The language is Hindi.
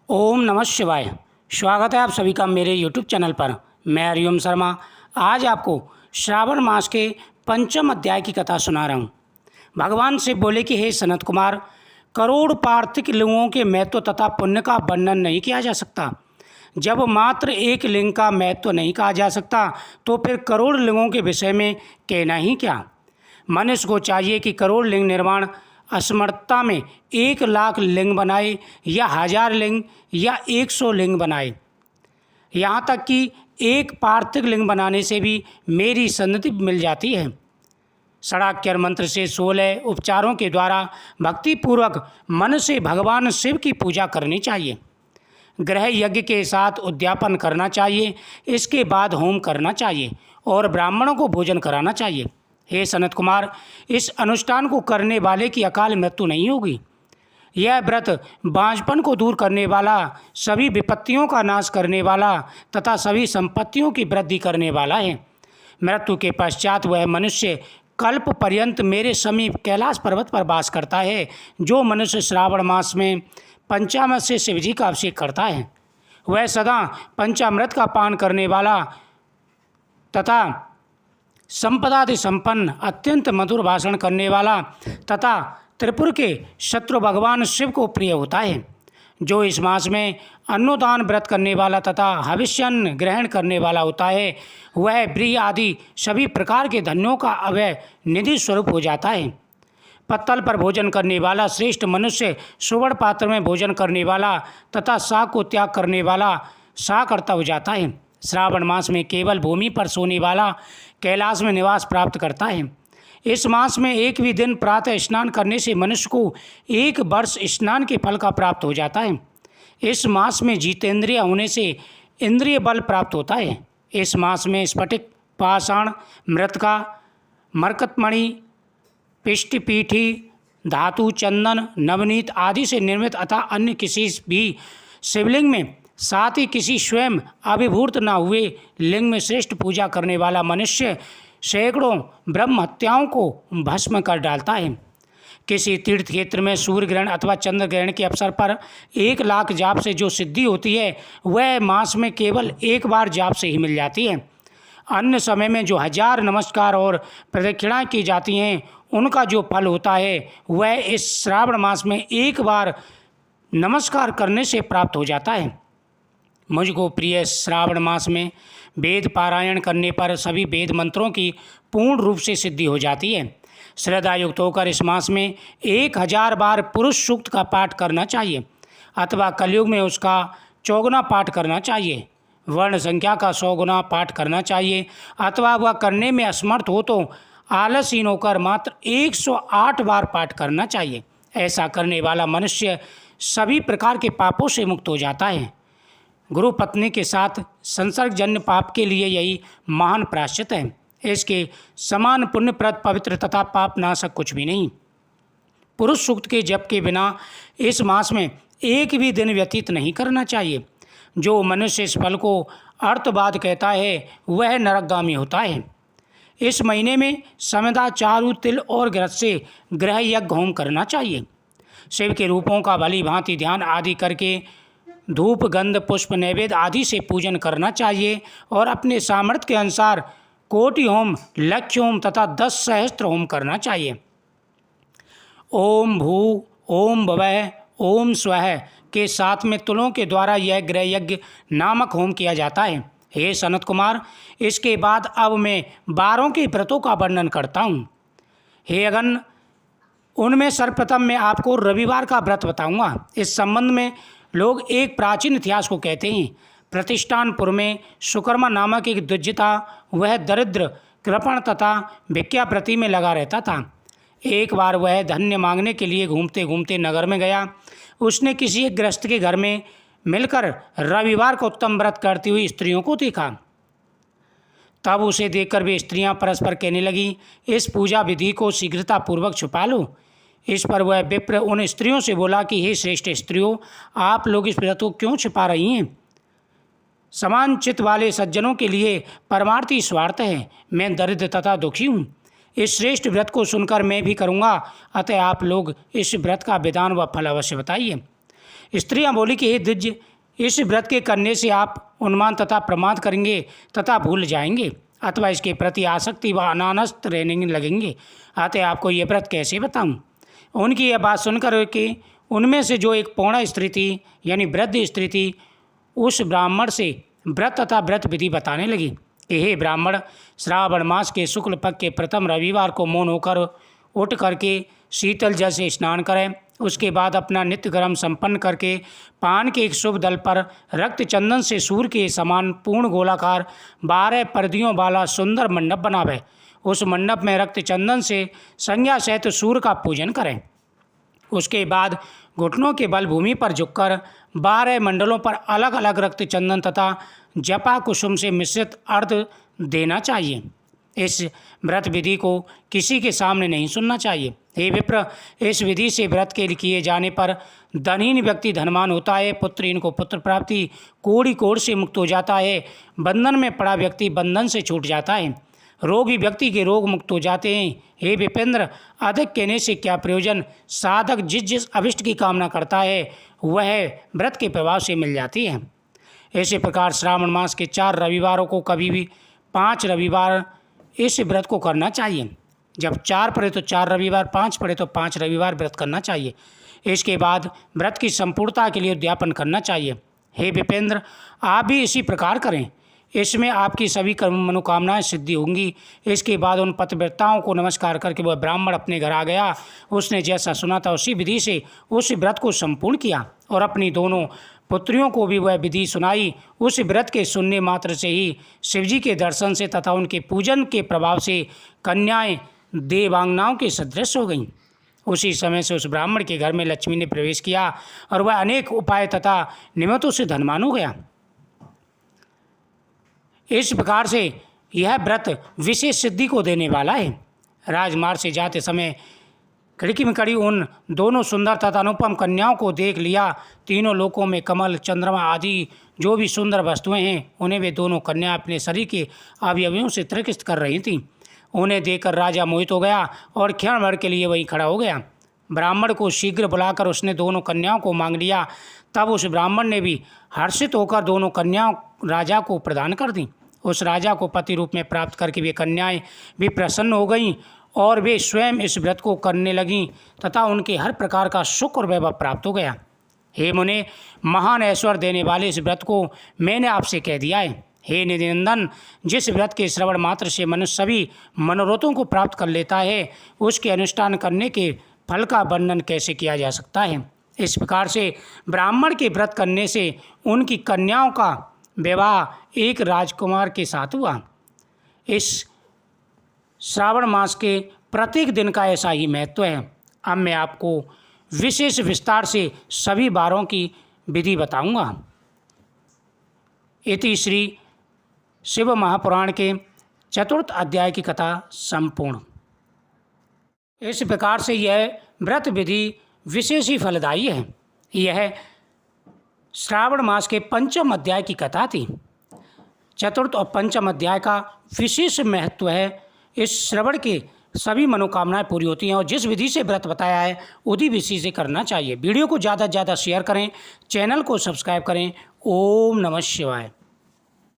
ओम नमः शिवाय। स्वागत है आप सभी का मेरे यूट्यूब चैनल पर। मैं हरिओम शर्मा आज आपको श्रावण मास के पंचम अध्याय की कथा सुना रहा हूँ। भगवान शिव बोले कि हे सनत कुमार, करोड़ पार्थिक लिंगों के महत्व तथा पुण्य का वर्णन नहीं किया जा सकता। जब मात्र एक लिंग का महत्व नहीं कहा जा सकता तो फिर करोड़ लिंगों के विषय में कहना ही क्या। मनुष्य को चाहिए कि करोड़ लिंग निर्माण असमर्थता में 1,00,000 लिंग बनाए या 1,000 लिंग या 100 लिंग बनाए। यहाँ तक कि एक पार्थिव लिंग बनाने से भी मेरी सन्मति मिल जाती है। षडाक्षर मंत्र से 16 उपचारों के द्वारा भक्तिपूर्वक मन से भगवान शिव की पूजा करनी चाहिए। ग्रह यज्ञ के साथ उद्यापन करना चाहिए। इसके बाद होम करना चाहिए और ब्राह्मणों को भोजन कराना चाहिए। हे सनत कुमार, इस अनुष्ठान को करने वाले की अकाल मृत्यु नहीं होगी। यह व्रत बांझपन को दूर करने वाला, सभी विपत्तियों का नाश करने वाला तथा सभी संपत्तियों की वृद्धि करने वाला है। मृत्यु के पश्चात वह मनुष्य कल्प पर्यंत मेरे समीप कैलाश पर्वत पर वास करता है। जो मनुष्य श्रावण मास में पंचामृत से शिवजी का अभिषेक करता है वह सदा पंचामृत का पान करने वाला तथा संपदादि संपन्न, अत्यंत मधुर भाषण करने वाला तथा त्रिपुर के शत्रु भगवान शिव को प्रिय होता है। जो इस मास में अन्नदान व्रत करने वाला तथा हविष्यन्न ग्रहण करने वाला होता है वह ब्रीह आदि सभी प्रकार के धन्यों का अवय निधि स्वरूप हो जाता है। पत्तल पर भोजन करने वाला श्रेष्ठ मनुष्य सुवर्ण पात्र में भोजन करने वाला तथा शाक को त्याग करने वाला शाकर्ता हो जाता है। श्रावण मास में केवल भूमि पर सोने वाला कैलाश में निवास प्राप्त करता है। इस मास में एक भी दिन प्रातः स्नान करने से मनुष्य को 1 वर्ष स्नान के फल का प्राप्त हो जाता है। इस मास में जितेंद्रिय होने से इंद्रिय बल प्राप्त होता है। इस मास में स्फटिक, पाषाण, मृत्तिका, मरकतमणि, पिष्टपीठी, धातु, चंदन, नवनीत आदि से निर्मित अथवा अन्य किसी भी शिवलिंग में, साथ ही किसी स्वयं अभिभूत न हुए लिंग में श्रेष्ठ पूजा करने वाला मनुष्य सैकड़ों ब्रह्म हत्याओं को भस्म कर डालता है। किसी तीर्थ क्षेत्र में सूर्य ग्रहण अथवा चंद्र ग्रहण के अवसर पर 1,00,000 जाप से जो सिद्धि होती है वह मास में केवल एक बार जाप से ही मिल जाती है। अन्य समय में जो 1000 नमस्कार और प्रदक्षिणाएं की जाती हैं उनका जो फल होता है वह इस श्रावण मास में एक बार नमस्कार करने से प्राप्त हो जाता है। मुझको प्रिय श्रावण मास में वेद पारायण करने पर सभी वेद मंत्रों की पूर्ण रूप से सिद्धि हो जाती है। श्रद्धा युक्त होकर इस मास में 1000 बार पुरुष सूक्त का पाठ करना चाहिए अथवा कलयुग में उसका 4 गुना पाठ करना चाहिए। वर्ण संख्या का 100 गुना पाठ करना चाहिए अथवा वह करने में असमर्थ हो तो आलसहीन होकर मात्र 108 बार पाठ करना चाहिए। ऐसा करने वाला मनुष्य सभी प्रकार के पापों से मुक्त हो जाता है। गुरु पत्नी के साथ संसर्गजन्य पाप के लिए यही महान प्रायश्चित है। इसके समान पुण्यप्रद, पवित्र तथा पाप नाशक कुछ भी नहीं। पुरुष सूक्त के जप के बिना इस मास में एक भी दिन व्यतीत नहीं करना चाहिए। जो मनुष्य इस फल को अर्थवाद कहता है वह नरकगामी होता है। इस महीने में समदा, चारु, तिल और घृत से ग्रह यज्ञ होम करना चाहिए। शिव के रूपों का भली भांति ध्यान आदि करके धूप, गंध, पुष्प, नैवेद्य आदि से पूजन करना चाहिए और अपने सामर्थ्य के अनुसार कोटि होम, लक्ष्य होम तथा 10 सहस्त्र होम करना चाहिए। ओम भू, ओम भवः, ओम स्वः के साथ में तुलों के द्वारा यह ग्रह यज्ञ नामक होम किया जाता है। हे सनत कुमार, इसके बाद अब मैं 12 के व्रतों का वर्णन करता हूँ। हे अगन, उनमें सर्वप्रथम मैं आपको रविवार का व्रत बताऊँगा। इस संबंध में लोग एक प्राचीन इतिहास को कहते हैं। प्रतिष्ठानपुर में सुकर्मा नामक एक द्विज था। वह दरिद्र, कृपण तथा भिक्षावृत्ति में लगा रहता था। एक बार वह धन्य मांगने के लिए घूमते घूमते नगर में गया। उसने किसी एक गृहस्थ के घर में मिलकर रविवार को उत्तम व्रत करती हुई स्त्रियों को देखा। तब उसे देखकर वे स्त्रियां परस्पर कहने लगीं, इस पूजा विधि को शीघ्रतापूर्वक छुपा लो। इस पर वह विप्र उन स्त्रियों से बोला कि हे श्रेष्ठ स्त्रियों, आप लोग इस व्रत को क्यों छिपा रही हैं? समान चित्त वाले सज्जनों के लिए परमार्थी स्वार्थ है। मैं दरिद्र तथा दुखी हूँ। इस श्रेष्ठ व्रत को सुनकर मैं भी करूँगा, अतः आप लोग इस व्रत का विधान व फल अवश्य बताइए। स्त्रियां बोली कि हे द्विज, इस व्रत के करने से आप उन्माद तथा प्रमाद करेंगे तथा भूल जाएंगे अथवा इसके प्रति आसक्ति व अनानस्त रहने लगेंगे, अतः आपको ये व्रत कैसे बताऊं। उनकी यह बात सुनकर कि उनमें से जो एक पौणा स्त्री थी यानी वृद्ध स्त्री थी, उस ब्राह्मण से व्रत तथा व्रत विधि बताने लगी कि हे ब्राह्मण, श्रावण मास के शुक्ल पक्ष के प्रथम रविवार को मौन होकर उठ करके शीतल जल से स्नान करें। उसके बाद अपना नित्य कर्म संपन्न करके पान के एक शुभ दल पर रक्त चंदन से सूर्य के समान पूर्ण गोलाकार 12 पर्दियों वाला सुंदर मंडप बनावे। उस मंडप में रक्त चंदन से संज्ञा सहित सूर्य का पूजन करें। उसके बाद घुटनों के बल भूमि पर झुककर 12 मंडलों पर अलग अलग रक्त चंदन तथा जपा कुसुम से मिश्रित अर्घ देना चाहिए। इस व्रत विधि को किसी के सामने नहीं सुनना चाहिए। हे विप्र, इस विधि से व्रत के किए जाने पर धनहीन व्यक्ति धनवान होता है, पुत्रहीन को पुत्र प्राप्ति, कोढ़ी कोढ़ से मुक्त हो जाता है, बंधन में पड़ा व्यक्ति बंधन से छूट जाता है, रोगी व्यक्ति के रोग मुक्त हो जाते हैं। हे विपेंद्र, अधिक कहने से क्या प्रयोजन। साधक जिस जिस अभिष्ट की कामना करता है वह व्रत के प्रभाव से मिल जाती है। इसी प्रकार श्रावण मास के 4 रविवारों को कभी भी 5 रविवार इस व्रत को करना चाहिए। जब 4 पड़े तो 4 रविवार, 5 पड़े तो 5 रविवार व्रत करना चाहिए। इसके बाद व्रत की संपूर्णता के लिए उद्यापन करना चाहिए। हे विपेंद्र, आप भी इसी प्रकार करें, इसमें आपकी सभी कर्म मनोकामनाएं सिद्धि होंगी। इसके बाद उन पतिव्रताओं को नमस्कार करके वह ब्राह्मण अपने घर आ गया। उसने जैसा सुना था उसी विधि से उस व्रत को संपूर्ण किया और अपनी दोनों पुत्रियों को भी वह विधि सुनाई। उस व्रत के सुनने मात्र से ही शिवजी के दर्शन से तथा उनके पूजन के प्रभाव से कन्याएं देवांगनाओं के सदृश हो गईं। उसी समय से उस ब्राह्मण के घर में लक्ष्मी ने प्रवेश किया और वह अनेक उपाय तथा निमित्तों से धनवान हो गया। इस प्रकार से यह व्रत विशेष सिद्धि को देने वाला है। राजमार्ग से जाते समय खिड़की में खड़ी उन दोनों सुंदर तथा अनुपम कन्याओं को देख लिया। तीनों लोकों में कमल, चंद्रमा आदि जो भी सुंदर वस्तुएं हैं उन्हें वे दोनों कन्या अपने शरीर के अवयवों से त्रिकित कर रही थीं। उन्हें देखकर राजा मोहित हो गया और क्षण भर के लिए वहीं खड़ा हो गया। ब्राह्मण को शीघ्र बुलाकर उसने दोनों कन्याओं को मांग लिया। तब उस ब्राह्मण ने भी हर्षित होकर दोनों कन्याओं राजा को प्रदान कर दी। उस राजा को पति रूप में प्राप्त करके वे कन्याएं भी प्रसन्न हो गईं और वे स्वयं इस व्रत को करने लगीं तथा उनके हर प्रकार का सुख और वैभव प्राप्त हो गया। हे मुने, महान ऐश्वर्य देने वाले इस व्रत को मैंने आपसे कह दिया है। हे निधिनंदन, जिस व्रत के श्रवण मात्र से मनुष्य सभी मनोरथों को प्राप्त कर लेता है, उसके अनुष्ठान करने के फल का वर्णन कैसे किया जा सकता है। इस प्रकार से ब्राह्मण के व्रत करने से उनकी कन्याओं का विवाह एक राजकुमार के साथ हुआ। इस श्रावण मास के प्रत्येक दिन का ऐसा ही महत्व है। अब मैं आपको विशेष विस्तार से सभी वारों की विधि बताऊंगा। इति श्री शिव महापुराण के 4th अध्याय की कथा संपूर्ण। इस प्रकार से यह व्रत विधि विशेष ही फलदायी है। यह श्रावण मास के 5वें अध्याय की कथा थी। 4th और 5वें अध्याय का विशेष महत्व है। इस श्रवण के सभी मनोकामनाएं पूरी होती हैं और जिस विधि से व्रत बताया है उसी विधि से करना चाहिए। वीडियो को ज़्यादा से ज़्यादा शेयर करें, चैनल को सब्सक्राइब करें। ओम नमः शिवाय।